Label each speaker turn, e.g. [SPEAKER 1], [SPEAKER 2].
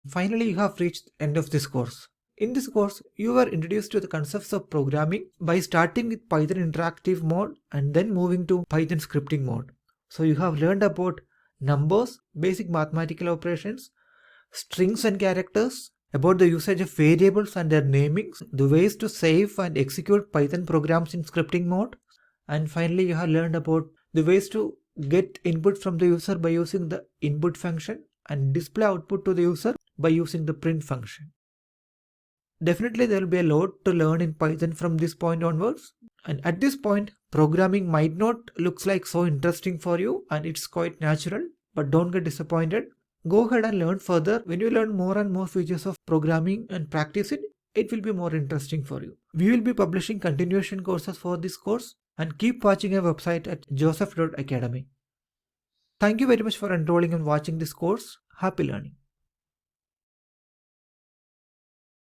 [SPEAKER 1] Finally, you have reached the end of this course. In this course, you were introduced to the concepts of programming by starting with Python interactive mode and then moving to Python scripting mode. So you have learned about numbers, basic mathematical operations, strings and characters, about the usage of variables and their namings, the ways to save and execute Python programs in scripting mode, and finally you have learned about the ways to get input from the user by using the input function and display output to the user by using the print function. Definitely there will be a lot to learn in Python from this point onwards, and at this point programming might not looks like so interesting for you and it's quite natural, but don't get disappointed. Go ahead and learn further. When you learn more and more features of programming and practice it, it will be more interesting for you. We will be publishing continuation courses for this course, and keep watching our website at joseph.academy. Thank you very much for enrolling and watching this course. Happy learning.